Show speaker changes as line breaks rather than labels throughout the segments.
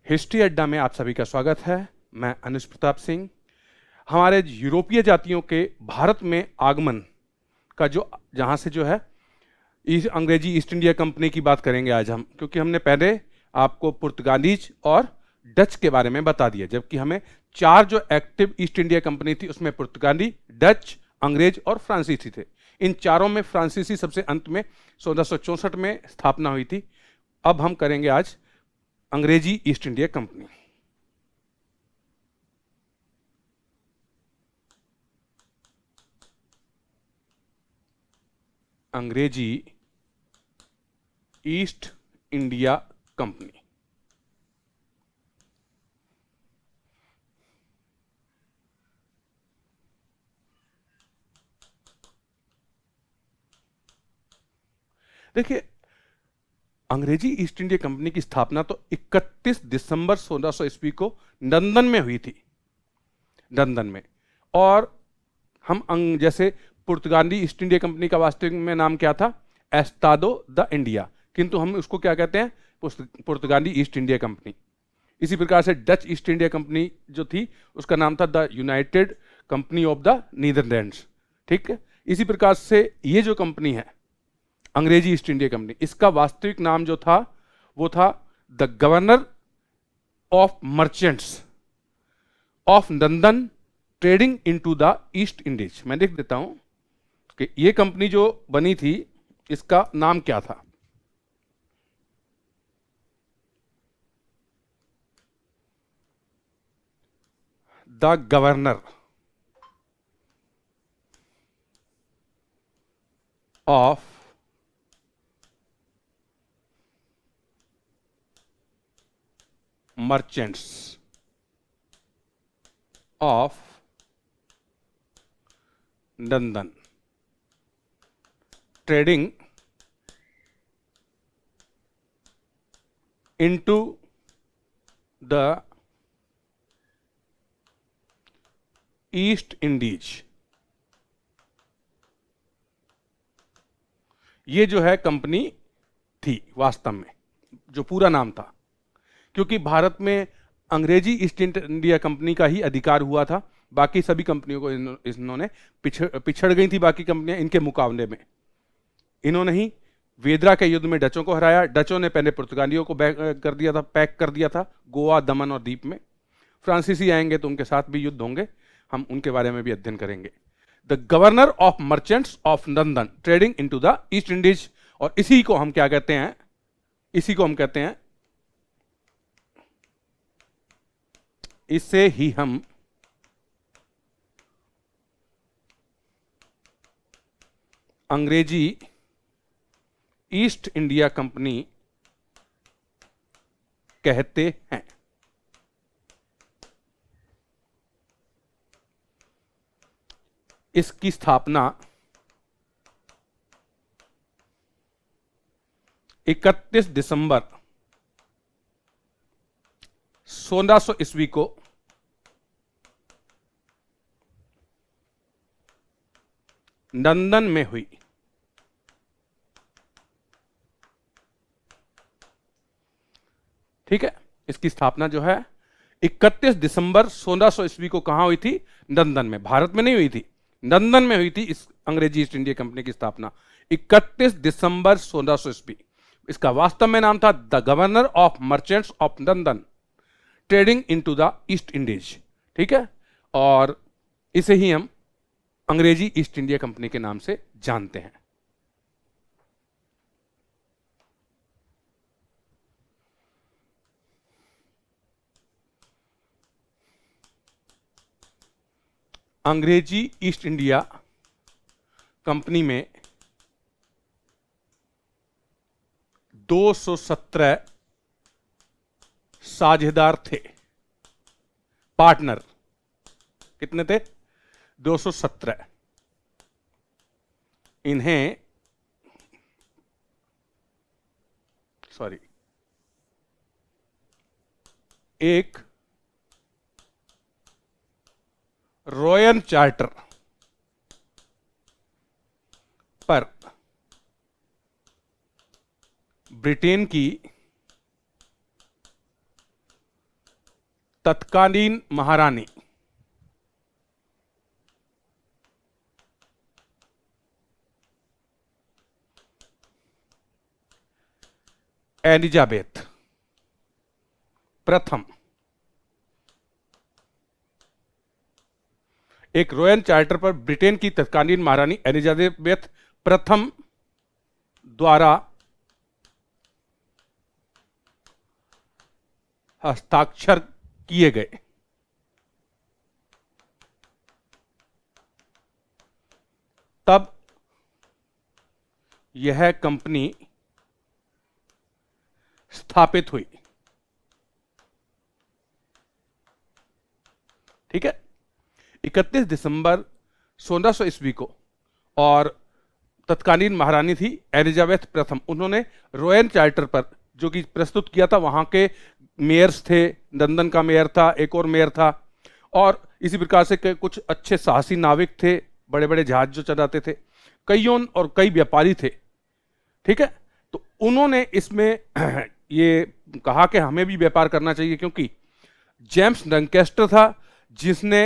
History अड्डा में आप सभी का स्वागत है। मैं अनुज प्रताप सिंह। हमारे यूरोपीय जातियों के भारत में आगमन का जहाँ से है अंग्रेजी ईस्ट इंडिया कंपनी की बात करेंगे आज हम, क्योंकि हमने पहले आपको पुर्तगालीज और डच के बारे में बता दिया, जबकि हमें चार जो एक्टिव ईस्ट इंडिया कंपनी थी उसमें पुर्तगाली, डच, अंग्रेज और फ्रांसीसी थे। इन चारों में फ्रांसीसी सबसे अंत में 1664 में स्थापना हुई थी। अब हम करेंगे आज अंग्रेजी ईस्ट इंडिया कंपनी। अंग्रेजी ईस्ट इंडिया कंपनी देखिए, अंग्रेजी ईस्ट इंडिया कंपनी की स्थापना तो 31 दिसंबर 1600 ईस्वी को लंदन में हुई थी। लंदन में। और हम जैसे पुर्तगाली ईस्ट इंडिया कंपनी का वास्तविक में नाम क्या था? एस्तादो द इंडिया, किंतु हम उसको क्या कहते हैं? पुर्तगाली ईस्ट इंडिया कंपनी। इसी प्रकार से डच ईस्ट इंडिया कंपनी जो थी उसका नाम था the United company of the Netherlands. ठीक है। इसी प्रकार से ये जो कंपनी है अंग्रेजी ईस्ट इंडिया कंपनी, इसका वास्तविक नाम जो था वो था the governor of merchants of London trading into the east Indies. मैं लिख देता हूं कि ये कंपनी जो बनी थी इसका नाम क्या था? The governor of merchants of London trading into the east Indies. ये जो है कंपनी थी वास्तव में, जो पूरा नाम था, क्योंकि भारत में अंग्रेजी ईस्ट इंडिया कंपनी का ही अधिकार हुआ था। बाकी सभी कंपनियों को इन्होंने पिछड़ गई थी बाकी कंपनियां इनके मुकाबले में। इन्होंने ही वेदरा के युद्ध में डचों को हराया। डचों ने पहले पुर्तगालियों को पैक कर दिया था गोवा, दमन और दीप में। फ्रांसीसी आएंगे तो उनके साथ भी युद्ध होंगे, हम उनके बारे में भी अध्ययन करेंगे। The governor of merchants of London trading into the east Indies. और इसी को हम क्या कहते हैं? इसी को हम कहते हैं, इससे ही हम अंग्रेजी ईस्ट इंडिया कंपनी कहते हैं। इसकी स्थापना 31 दिसंबर 1600 ईस्वी को लंदन में हुई। ठीक है। इसकी स्थापना जो है 31 दिसंबर 1600 ईस्वी को कहां हुई थी? लंदन में। भारत में नहीं हुई थी, लंदन में हुई थी इस अंग्रेजी ईस्ट इंडिया कंपनी की स्थापना 31 दिसंबर 1600 ईस्वी। इसका वास्तव में नाम था the governor of merchants of London trading into the east Indies. ठीक है। और इसे ही हम अंग्रेजी ईस्ट इंडिया कंपनी के नाम से जानते हैं। अंग्रेजी ईस्ट इंडिया कंपनी में 217 साझेदार थे, पार्टनर। कितने थे? 217। इन्हें एक रॉयल चार्टर पर ब्रिटेन की तत्कालीन महारानी एलिजाबेथ प्रथम एक रॉयल चार्टर पर ब्रिटेन की तत्कालीन महारानी एलिजाबेथ प्रथम द्वारा हस्ताक्षर किए गए। तब यह कंपनी स्थापित हुई। ठीक है, 31 दिसंबर 1600 ईस्वी को, और तत्कालीन महारानी थी एलिजाबेथ प्रथम। उन्होंने रॉयल चार्टर पर जो कि प्रस्तुत किया था, वहां के मेयर्स थे, लंदन का मेयर था, एक और मेयर था, और इसी प्रकार से कुछ अच्छे साहसी नाविक थे, बड़े बड़े जहाज जो चलाते थे, कईयों और कई व्यापारी थे। ठीक है, तो उन्होंने इसमें ये कहा कि हमें भी व्यापार करना चाहिए, क्योंकि जेम्स लैंकेस्टर था जिसने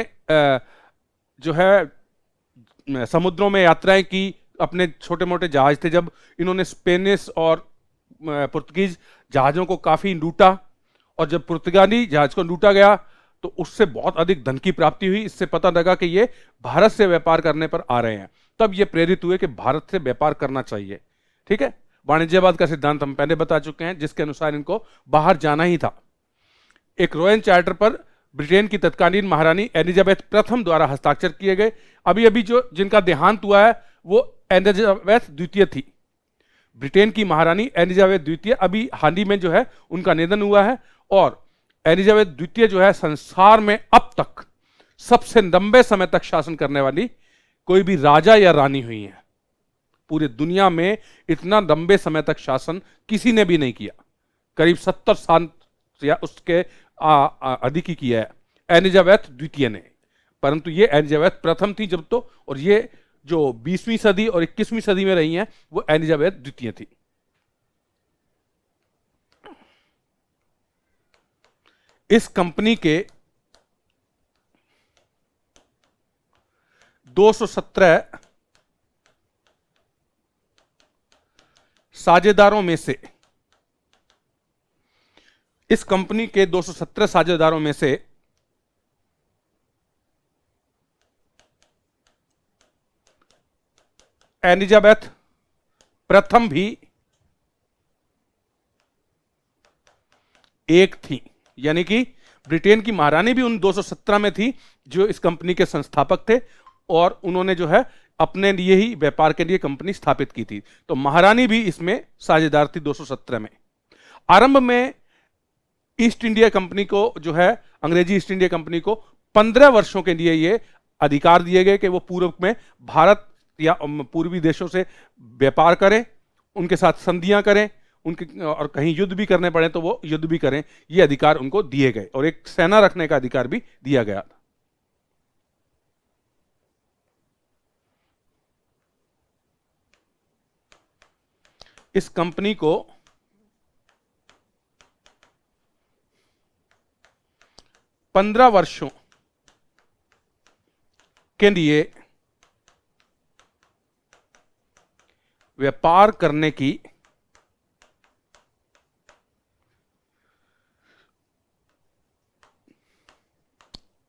जो है समुद्रों में यात्राएं की, अपने छोटे मोटे जहाज थे। जब इन्होंने स्पेनिश और पुर्तगीज जहाजों को काफी लूटा, और जब पुर्तगाली जहाज को लूटा गया तो उससे बहुत अधिक धन की प्राप्ति हुई। इससे पता लगा कि ये भारत से व्यापार करने पर आ रहे हैं। तब ये प्रेरित हुए कि भारत से व्यापार करना चाहिए। ठीक है, वाणिज्यवाद का सिद्धांत हम पहले बता चुके हैं, जिसके अनुसार इनको बाहर जाना ही था। एक रॉयल चार्टर पर ब्रिटेन की तत्कालीन महारानी एलिजाबेथ प्रथम द्वारा हस्ताक्षर किए गए। अभी अभी जो जिनका देहांत हुआ है वो एलिजाबेथ द्वितीय थी। ब्रिटेन की महारानी एलिजाबेथ द्वितीय अभी हाल ही में जो है उनका निधन हुआ है, और एलिजाबेथ द्वितीय जो है संसार में अब तक सबसे लंबे समय तक शासन करने वाली कोई भी राजा या रानी हुई है। पूरी दुनिया में इतना लंबे समय तक शासन किसी ने भी नहीं किया, करीब 70 साल या उसके अधिक ही किया है एलिजाबेथ द्वितीय ने। परंतु ये एलिजाबेथ प्रथम थी जब तो, और ये जो 20वीं सदी और 21वीं सदी में रही हैं वो एलिजाबेथ द्वितीय थी। इस कंपनी के 217 साझेदारों में से एलिजाबेथ प्रथम भी एक थी, यानी कि ब्रिटेन की महारानी भी उन 217 में थी जो इस कंपनी के संस्थापक थे, और उन्होंने जो है अपने लिए ही व्यापार के लिए कंपनी स्थापित की थी। तो महारानी भी इसमें साझेदार थी 217 में। आरंभ में ईस्ट इंडिया कंपनी को जो है, अंग्रेजी ईस्ट इंडिया कंपनी को 15 वर्षों के लिए ये अधिकार दिए गए कि वो पूर्व में भारत या पूर्वी देशों से व्यापार करें, उनके साथ संधियां करें, उनके और कहीं युद्ध भी करने पड़े तो वो युद्ध भी करें। ये अधिकार उनको दिए गए, और एक सेना रखने का अधिकार भी दिया गया था। इस कंपनी को 15 वर्षों के लिए व्यापार करने की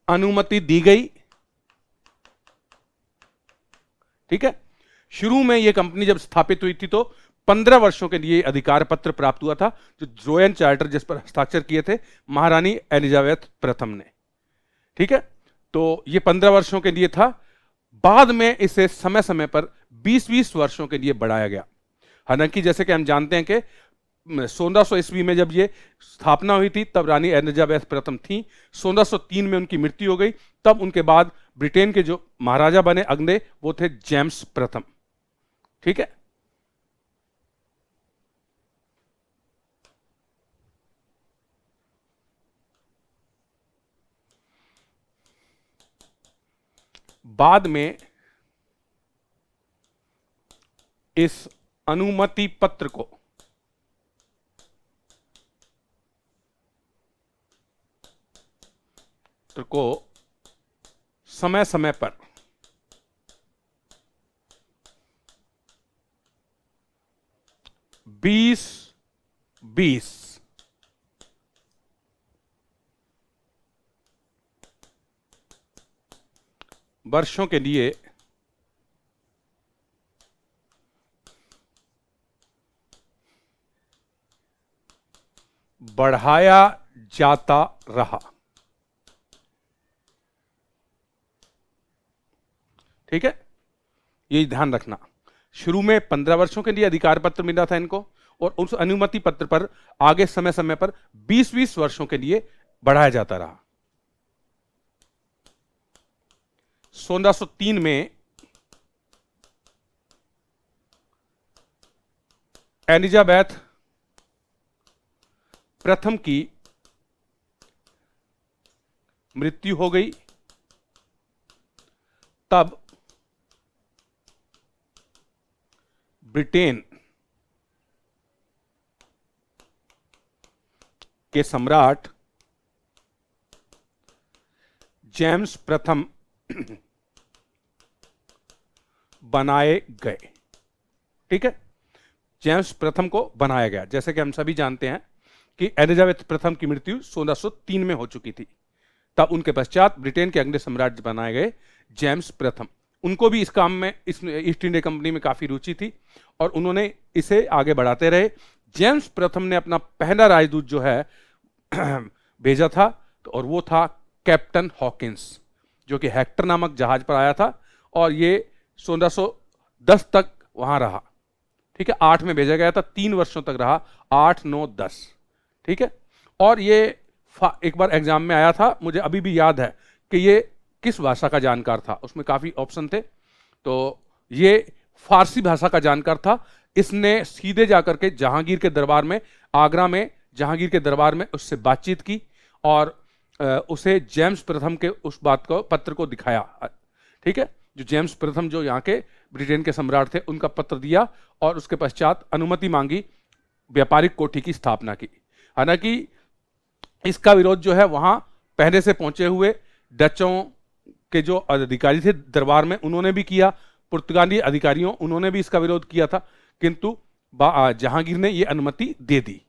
अनुमति दी गई। ठीक है, शुरू में यह कंपनी जब स्थापित हुई थी तो 15 वर्षों के लिए अधिकार पत्र प्राप्त हुआ था, जो रॉयल चार्टर जिस पर हस्ताक्षर किए थे महारानी एलिजाबेथ प्रथम ने। ठीक है, तो ये 15 वर्षों के लिए था। बाद में इसे समय समय पर 20-20 वर्षों के लिए बढ़ाया गया। हालांकि जैसे कि हम जानते हैं कि 1600 ईस्वी में जब ये स्थापना हुई थी तब रानी एलिजाबेथ प्रथम थी। 1603 में उनकी मृत्यु हो गई। तब उनके बाद ब्रिटेन के जो महाराजा बने अगले वो थे जेम्स प्रथम। ठीक है, बाद में इस अनुमति पत्र को पत्र को समय समय पर बीस वर्षों के लिए बढ़ाया जाता रहा। ठीक है, ये ध्यान रखना। शुरू में 15 वर्षों के लिए अधिकार पत्र मिला था इनको, और उस अनुमति पत्र पर आगे समय समय पर 20-20 वर्षों के लिए बढ़ाया जाता रहा। 1603 में एलिजाबेथ प्रथम की मृत्यु हो गई। तब ब्रिटेन के सम्राट जेम्स प्रथम बनाए गए। ठीक है, जेम्स प्रथम को बनाया गया। जैसे कि हम सभी जानते हैं कि एलिजाबेथ प्रथम की मृत्यु 1603 में हो चुकी थी। तब उनके पश्चात ब्रिटेन के अगले सम्राट बनाए गए जेम्स प्रथम। उनको भी इस काम में, इस ईस्ट इंडिया कंपनी में काफी रुचि थी और उन्होंने इसे आगे बढ़ाते रहे। जेम्स प्रथम ने अपना पहला राजदूत जो है भेजा था, तो और वो था कैप्टन हॉकिंस, जो कि हेक्टर नामक जहाज पर आया था और ये 1610 तक वहां रहा। ठीक है, 8 में भेजा गया था, 3 वर्षों तक रहा, 8, 9, 10। ठीक है, और ये एक बार एग्जाम में आया था, मुझे अभी भी याद है कि ये किस भाषा का जानकार था। उसमें काफी ऑप्शन थे, तो ये फारसी भाषा का जानकार था। इसने सीधे जाकर के जहांगीर के दरबार में, आगरा में जहांगीर के दरबार में उससे बातचीत की और उसे जेम्स प्रथम के उस बात को, पत्र को दिखाया। ठीक है, जो जेम्स प्रथम जो यहाँ के ब्रिटेन के सम्राट थे, उनका पत्र दिया और उसके पश्चात अनुमति मांगी, व्यापारिक कोठी की स्थापना की। हालांकि इसका विरोध जो है वहां पहले से पहुंचे हुए डचों के जो अधिकारी थे दरबार में, उन्होंने भी किया। पुर्तगाली अधिकारियों, उन्होंने भी इसका विरोध किया था, किंतु जहांगीर ने यह अनुमति दे दी।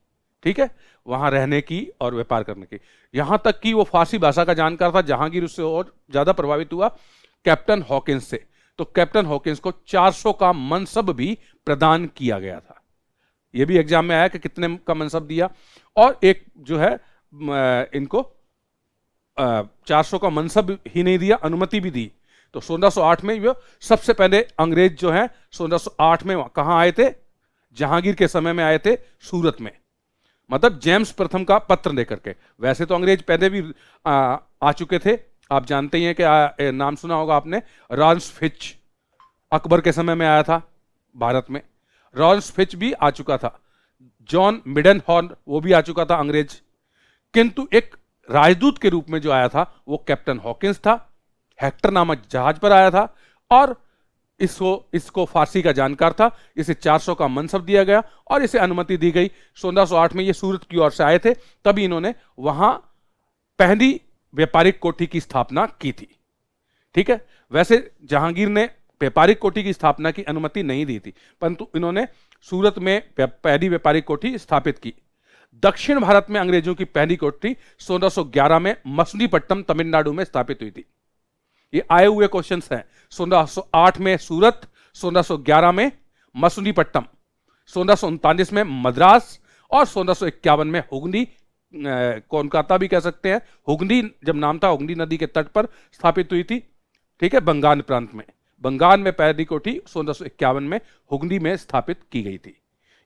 ठीक है, वहां रहने की और व्यापार करने की। यहां तक कि वो फारसी भाषा का जानकार था। जहांगीर उससे और ज्यादा प्रभावित हुआ कैप्टन हॉकिंस से। तो कैप्टन हॉकिंस को 400 का मनसब भी प्रदान किया गया था। यह भी एग्जाम में आया कि कितने का मनसब दिया, और एक जो है इनको 400 का मनसब ही नहीं दिया, अनुमति भी दी। तो 1608 में वो सबसे पहले अंग्रेज जो है 1608 में कहां आए थे? जहांगीर के समय में आए थे, सूरत में, मतलब जेम्स प्रथम का पत्र लेकर के। वैसे तो अंग्रेज पहले भी आ चुके थे, आप जानते ही हैं कि नाम सुना होगा आपने, रॉल्स फिच, अकबर के समय में आया था भारत में। रॉल्स फिच भी आ चुका था, जॉन मिडनहॉर्न वो भी आ चुका था अंग्रेज। किंतु एक राजदूत के रूप में जो आया था वो कैप्टन हॉकिंस था, हेक्टर नामक जहाज पर आया था और इसको फारसी का जानकार था। इसे 400 का मनसब दिया गया और इसे अनुमति दी गई। 1608 में ये सूरत की ओर से आए थे, तभी इन्होंने वहां पहली व्यापारिक कोठी की स्थापना की थी। ठीक है, वैसे जहांगीर ने व्यापारिक कोठी की स्थापना की अनुमति नहीं दी थी, परंतु इन्होंने सूरत में पहली व्यापारिक कोठी स्थापित की। दक्षिण भारत में अंग्रेजों की पहली कोठी 1611 में मछलीपट्टनम तमिलनाडु में स्थापित हुई थी। ये आए हुए क्वेश्चंस हैं। 1608 में सूरत, 1611 में मछलीपट्टनम, 1639 में मद्रास और 1651 में हुगली, कोलकाता भी कह सकते हैं। हुगली जब नाम था, हुगली नदी के तट पर स्थापित हुई थी। ठीक है, बंगाल प्रांत में, बंगाल में पहली कोठी 1651 में हुगली में स्थापित की गई थी।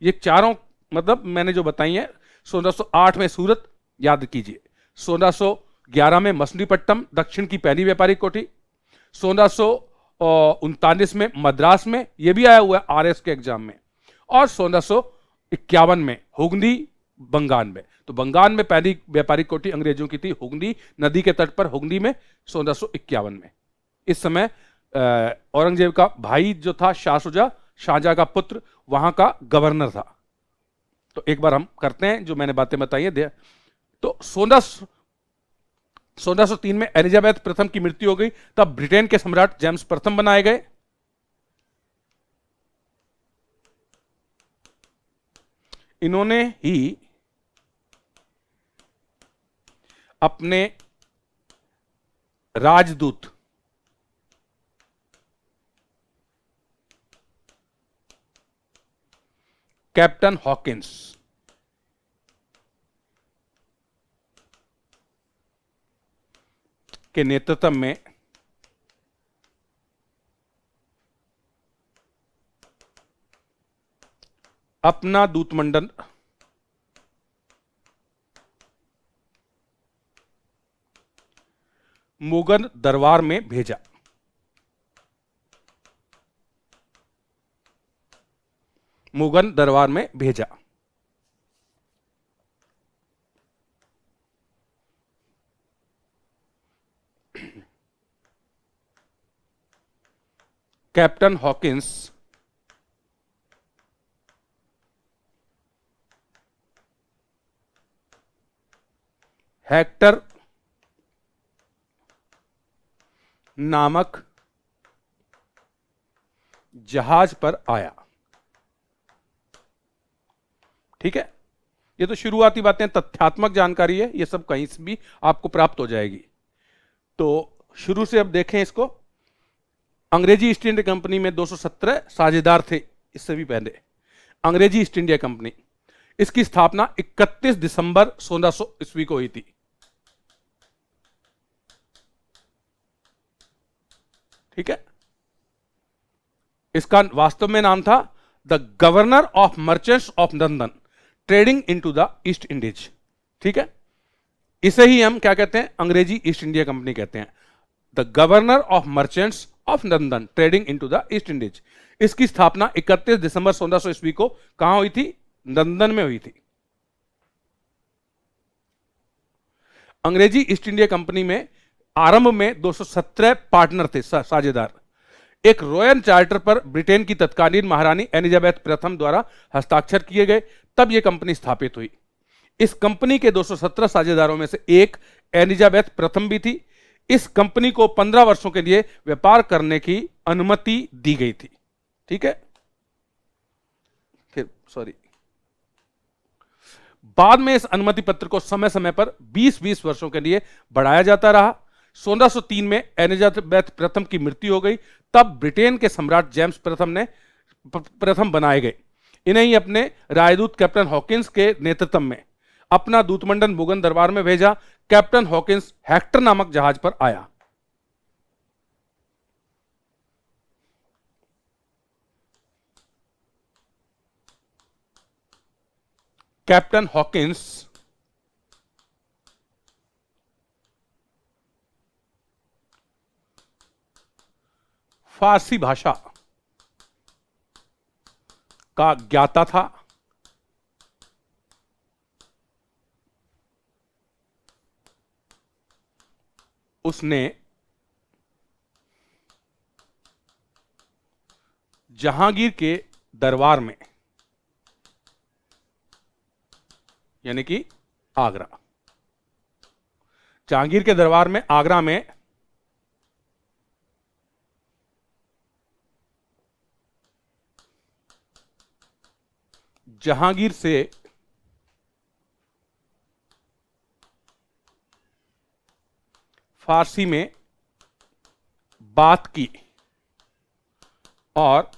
ये चारों मतलब मैंने जो बताई है, 1608 में सूरत याद कीजिए, 1611 में मछलीपट्टनम दक्षिण की पहली व्यापारिक कोठी, 1639 में मद्रास में, यह भी आया हुआ है आरएस के एग्जाम में, और 1651 में हुगली बंगाल में। तो बंगाल में पहली व्यापारिक कोठी अंग्रेजों की थी, हुगली नदी के तट पर, हुगली में 1651 में। इस समय औरंगजेब का भाई जो था शाहशुजा, शाहजहां का पुत्र, वहां का गवर्नर था। तो एक बार हम करते हैं जो मैंने बातें बताई हैं। तो 1603 में एलिजाबेथ प्रथम की मृत्यु हो गई, तब ब्रिटेन के सम्राट जेम्स प्रथम बनाए गए। इन्होंने ही अपने राजदूत कैप्टन हॉकिंस के नेतृत्व में अपना दूतमंडल मुगल दरबार में भेजा। मुगल दरबार में भेजा। कैप्टन हॉकिंस हेक्टर नामक जहाज पर आया। ठीक है, ये तो शुरुआती बातें, तथ्यात्मक जानकारी है, ये सब कहीं से भी आपको प्राप्त हो जाएगी। तो शुरू से अब देखें इसको। अंग्रेजी ईस्ट इंडिया कंपनी में 217 साझेदार थे इससे भी पहले। अंग्रेजी ईस्ट इंडिया कंपनी, इसकी स्थापना 31 दिसंबर 1600 ईस्वी को हुई थी। ठीक है, इसका वास्तव में नाम था the governor of merchants of London trading into the east Indies. ठीक है, इसे ही हम क्या कहते हैं, अंग्रेजी ईस्ट इंडिया कंपनी कहते हैं। The governor of merchants of London trading into the east Indies. इसकी स्थापना 31 दिसंबर 1600 ईस्वी को कहां हुई थी? लंदन में हुई थी। अंग्रेजी ईस्ट इंडिया कंपनी में आरंभ में 217 पार्टनर थे, साझेदार। एक रॉयल चार्टर पर ब्रिटेन की तत्कालीन महारानी एलिजाबेथ प्रथम द्वारा हस्ताक्षर किए गए, तब यह कंपनी स्थापित हुई। इस कंपनी के 217 साझेदारों में से एक एलिजाबेथ प्रथम भी थी। इस कंपनी को 15 वर्षों के लिए व्यापार करने की अनुमति दी गई थी। ठीक है, फिर बाद में इस अनुमति पत्र को समय समय पर 20-20 वर्षों के लिए बढ़ाया जाता रहा। 1603 में एलिजाबेथ प्रथम की मृत्यु हो गई, तब ब्रिटेन के सम्राट जेम्स प्रथम बनाए गए। इन्हें ही अपने राजदूत कैप्टन हॉकिंस के नेतृत्व में अपना दूतमंडल मुगल दरबार में भेजा। कैप्टन हॉकिंस हेक्टर नामक जहाज पर आया। कैप्टन हॉकिंस फारसी भाषा का ज्ञाता था। उसने जहांगीर के दरबार में, यानी कि आगरा, जहांगीर के दरबार में आगरा में जहांगीर से फारसी में बात की और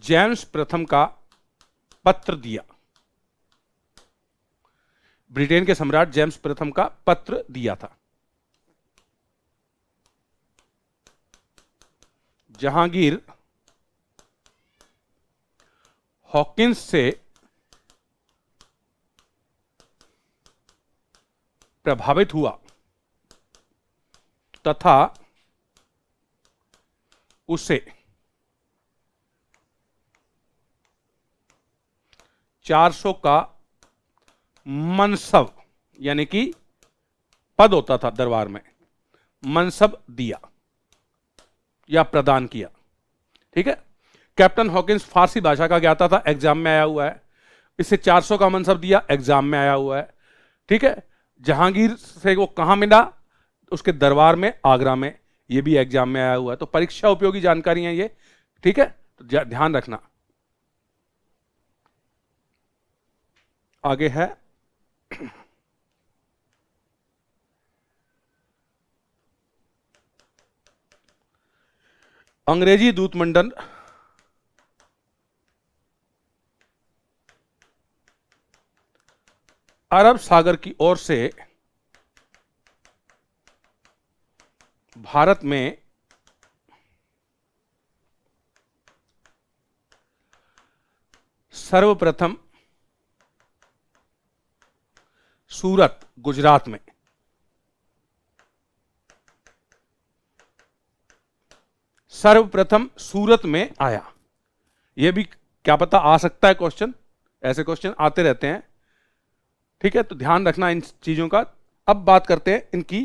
जेम्स प्रथम का पत्र दिया। ब्रिटेन के सम्राट जेम्स प्रथम का पत्र दिया था। जहांगीर हॉकिंस से प्रभावित हुआ तथा उसे 400 का मनसब, यानी कि पद होता था दरबार में, मनसब दिया या प्रदान किया। ठीक है, कैप्टन हॉकिंस फारसी भाषा का ज्ञाता था, एग्जाम में आया हुआ है। इसे 400 का मनसब दिया, एग्जाम में आया हुआ है। ठीक है, जहांगीर से वो कहां मिला? उसके दरबार में, आगरा में। ये भी एग्जाम में आया हुआ है, तो परीक्षा उपयोगी जानकारी है ये, ठीक है, तो ध्यान रखना। आगे है अंग्रेजी दूतमंडल अरब सागर की ओर से भारत में सर्वप्रथम सूरत, गुजरात में, सर्वप्रथम सूरत में आया। यह भी क्या पता आ सकता है क्वेश्चन, ऐसे क्वेश्चन आते रहते हैं, ठीक है, तो ध्यान रखना इन चीजों का। अब बात करते हैं इनकी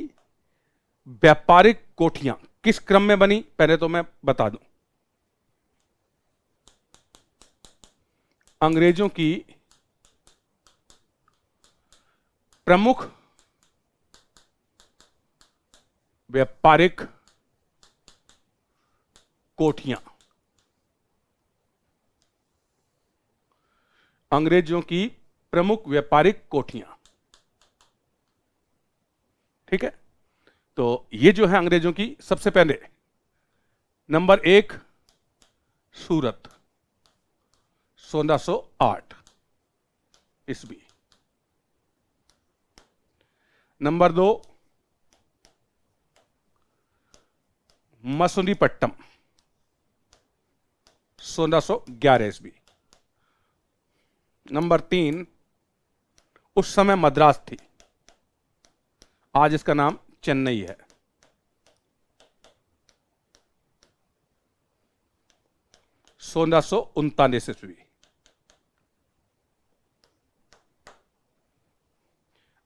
व्यापारिक कोठियां किस क्रम में बनी, पहले तो मैं बता दूं। अंग्रेजों की प्रमुख व्यापारिक कोठियां, अंग्रेजों की प्रमुख व्यापारिक कोठियां, ठीक है। तो ये जो है अंग्रेजों की, सबसे पहले नंबर 1 सूरत, 1608 ईस्वी। नंबर 2 मसूलीपट्टम, 1611 ईस्वी। नंबर 3 उस समय मद्रास थी, आज इसका नाम चेन्नई है, 1639 ईस्वी।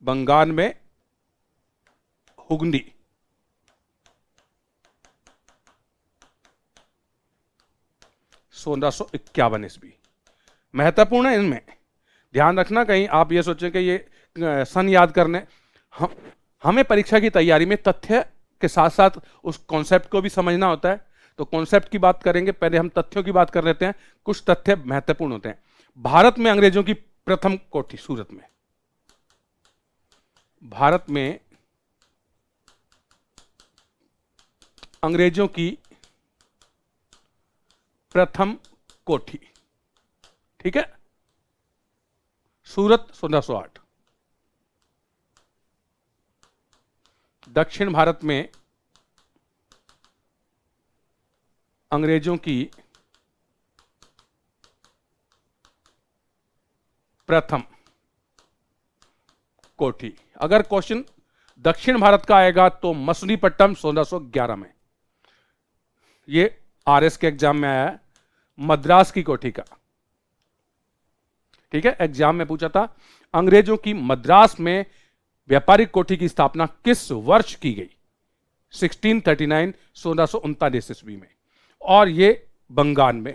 बंगाल में हुगली, 1651 ईस्वी। महत्वपूर्ण है, इनमें ध्यान रखना, कहीं आप ये सोचें कि ये सन याद करने, हमें परीक्षा की तैयारी में तथ्य के साथ साथ उस कॉन्सेप्ट को भी समझना होता है। तो कॉन्सेप्ट की बात करेंगे, पहले हम तथ्यों की बात कर लेते हैं। कुछ तथ्य महत्वपूर्ण होते हैं। भारत में अंग्रेजों की प्रथम कोठी सूरत में, भारत में अंग्रेजों की प्रथम कोठी, ठीक है, सूरत, 1608। दक्षिण भारत में अंग्रेजों की प्रथम कोठी, अगर क्वेश्चन दक्षिण भारत का आएगा तो मसूलीपट्टम, 1611 में। ये आरएस के एग्जाम में आया है, मद्रास की कोठी का, ठीक है, एग्जाम में पूछा था। अंग्रेजों की मद्रास में व्यापारिक कोठी की स्थापना किस वर्ष की गई? 1639, 1639 ईस्वी में, और ये बंगाल में।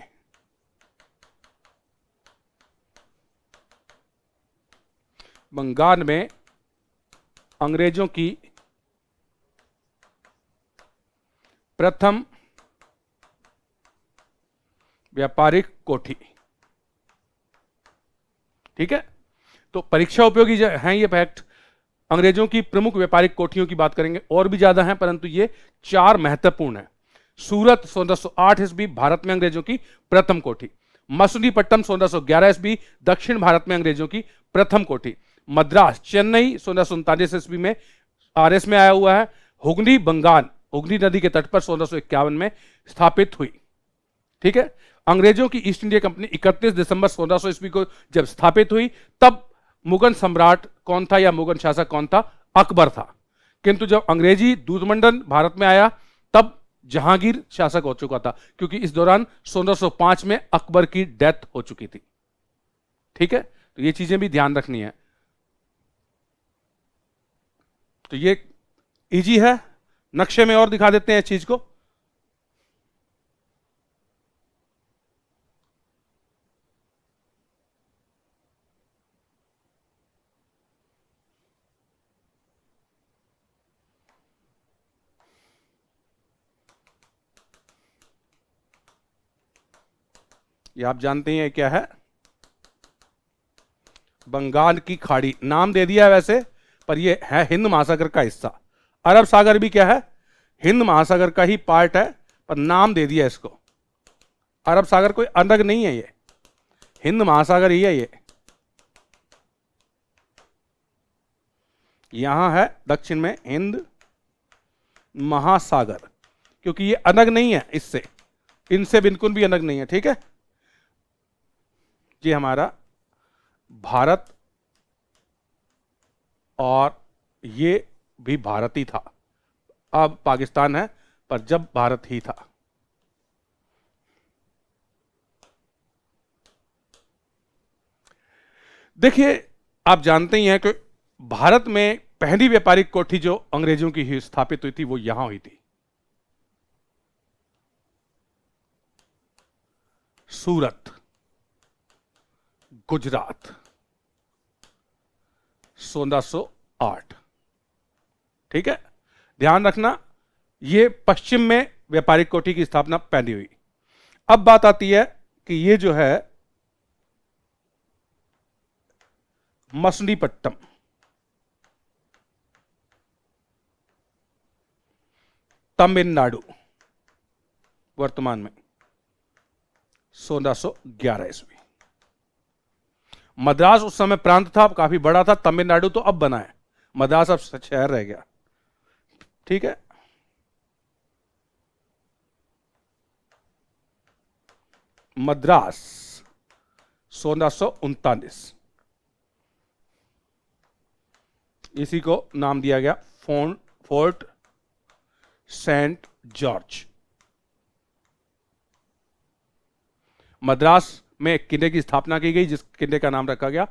बंगाल में अंग्रेजों की प्रथम व्यापारिक कोठी, ठीक है। तो परीक्षा उपयोगी हैं ये फैक्ट। अंग्रेजों की प्रमुख व्यापारिक कोठियों की बात करेंगे, और भी ज्यादा हैं, परंतु ये 4 महत्वपूर्ण हैं। सूरत, 1608 ईस्वी, भारत में अंग्रेजों की प्रथम कोठी। मसूलीपट्टम, 1611 ईस्वी, दक्षिण भारत में अंग्रेजों की प्रथम कोठी। मद्रास, चेन्नई, 1639 ईस्वी में आरएस में आया हुआ है। हुगली, बंगाल, हुगली नदी के तट पर 1651 में स्थापित हुई, ठीक है। अंग्रेजों की ईस्ट इंडिया कंपनी 31 दिसंबर 1600 ईस्वी को जब स्थापित हुई, तब मुगल सम्राट कौन था या मुगल शासक कौन था? अकबर था। किंतु जब अंग्रेजी दूतमंडल भारत में आया, तब जहांगीर शासक हो चुका था, क्योंकि इस दौरान 1605 में अकबर की डेथ हो चुकी थी, ठीक है। तो ये चीजें भी ध्यान रखनी है। तो ये इजी है, नक्शे में और दिखा देते हैं इस चीज को। ये आप जानते हैं क्या है, बंगाल की खाड़ी नाम दे दिया है वैसे, पर ये है हिंद महासागर का हिस्सा। अरब सागर भी क्या है, हिंद महासागर का ही पार्ट है, पर नाम दे दिया इसको। अरब सागर कोई अलग नहीं है, ये हिंद महासागर ही है। ये यहां है दक्षिण में हिंद महासागर, क्योंकि ये अलग नहीं है इससे, इनसे बिल्कुल भी अलग नहीं है। ठीक है, ये हमारा भारत, और ये भी भारत ही था, अब पाकिस्तान है, पर जब भारत ही था। देखिए, आप जानते ही हैं कि भारत में पहली व्यापारिक कोठी जो अंग्रेजों की ही स्थापित हुई थी वो यहां हुई थी, सूरत, गुजरात, 1608। ठीक है, ध्यान रखना, ये पश्चिम में व्यापारिक कोठी की स्थापना पहली हुई। अब बात आती है कि ये जो है मछलीपट्टम, तमिलनाडु, वर्तमान में 1611 ईस्वी। मद्रास उस समय प्रांत था, अब काफी बड़ा था। तमिलनाडु तो अब बना है, मद्रास अब शहर रह गया। ठीक है, मद्रास 1639, इसी को नाम दिया गया फोर्ट सेंट जॉर्ज। मद्रास में एक किले की स्थापना की गई, जिस किले का नाम रखा गया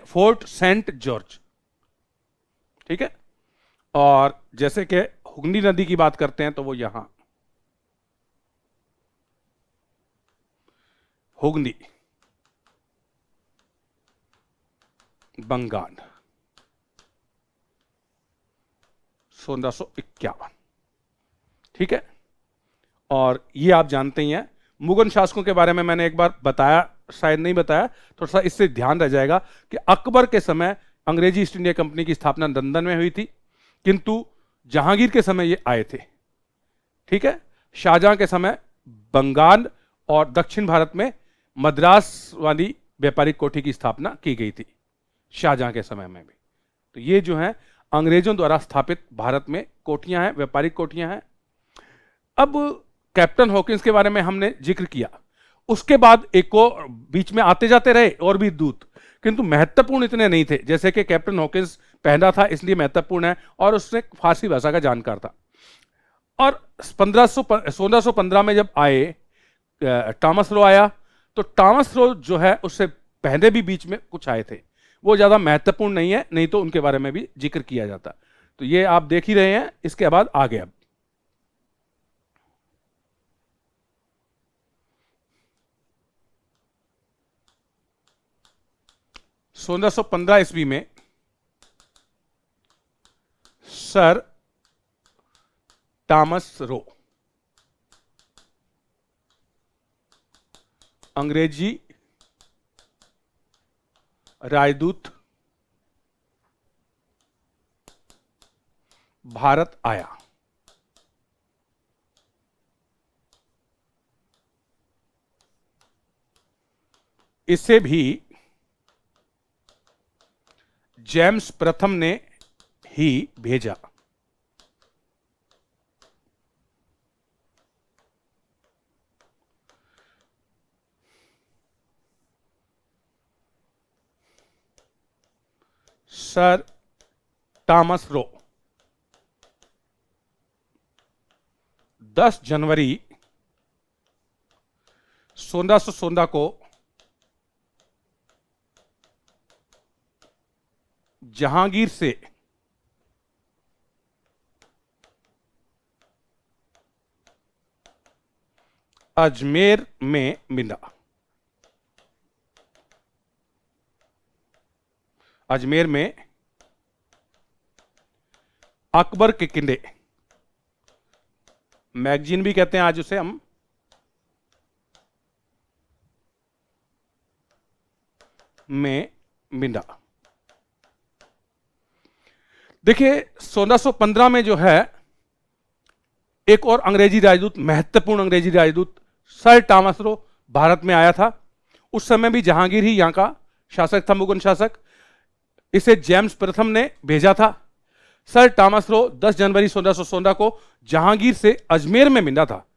फोर्ट सेंट जॉर्ज। ठीक है, और जैसे कि हुगली नदी की बात करते हैं तो वो यहां हुगली, बंगाल, 1651। ठीक है, और ये आप जानते ही हैं। मुगल शासकों के बारे में मैंने एक बार बताया, शायद नहीं बताया, थोड़ा सा इससे ध्यान रह जाएगा कि अकबर के समय अंग्रेजी ईस्ट इंडिया कंपनी की स्थापना लंदन में हुई थी, किंतु जहांगीर के समय ये आए थे। ठीक है, शाहजहां के समय बंगाल और दक्षिण भारत में मद्रास वाली व्यापारिक कोठी की स्थापना की गई थी, शाहजहां के समय में भी। तो ये जो है अंग्रेजों द्वारा स्थापित भारत में कोठियां हैं, व्यापारिक कोठियां हैं। अब कैप्टन हॉकिंस के बारे में हमने जिक्र किया, उसके बाद एक और बीच में आते जाते रहे और भी दूत, किंतु महत्वपूर्ण इतने नहीं थे। जैसे कि कैप्टन हॉकिंस पहला था इसलिए महत्वपूर्ण है, और उसने फारसी भाषा का जानकार था। और 1615 में जब आए टॉमस रो आया, तो टॉमस रो जो है उससे पहले भी बीच में कुछ आए थे, वो ज्यादा महत्वपूर्ण नहीं है, नहीं तो उनके बारे में भी जिक्र किया जाता। तो ये आप देख ही रहे हैं। इसके बाद आगे अब 1615 ईस्वी में सर टॉमस रो, अंग्रेजी राजदूत, भारत आया। इसे भी जेम्स प्रथम ने ही भेजा। सर टॉमस रो 10 जनवरी 1616 को जहांगीर से अजमेर में मिला। अजमेर में अकबर के किले, मैगजीन भी कहते हैं आज उसे हम, में मिला। देखिए 1615 में जो है एक और अंग्रेजी राजदूत, महत्वपूर्ण अंग्रेजी राजदूत सर टॉमस रो भारत में आया था। उस समय भी जहांगीर ही यहां का शासक था, मुगल शासक। इसे जेम्स प्रथम ने भेजा था। सर टॉमस रो 10 जनवरी 1616 को जहांगीर से अजमेर में मिला था,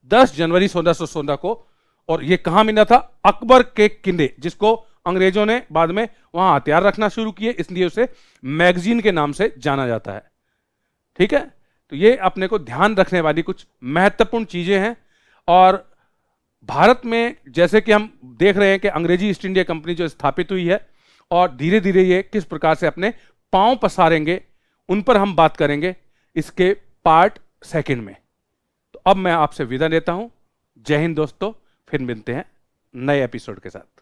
10 जनवरी 1616 को। और यह कहां मिला था? अकबर के किले, जिसको अंग्रेजों ने बाद में वहां हथियार रखना शुरू किए, इसलिए उसे मैगजीन के नाम से जाना जाता है। ठीक है, तो ये अपने को ध्यान रखने वाली कुछ महत्वपूर्ण चीजें हैं। और भारत में जैसे कि हम देख रहे हैं कि अंग्रेजी ईस्ट इंडिया कंपनी जो स्थापित हुई है और धीरे धीरे ये किस प्रकार से अपने पांव पसारेंगे, उन पर हम बात करेंगे इसके पार्ट सेकंड में। तो अब मैं आपसे विदा लेता हूं। जय हिंद दोस्तों, फिर मिलते हैं नए एपिसोड के साथ।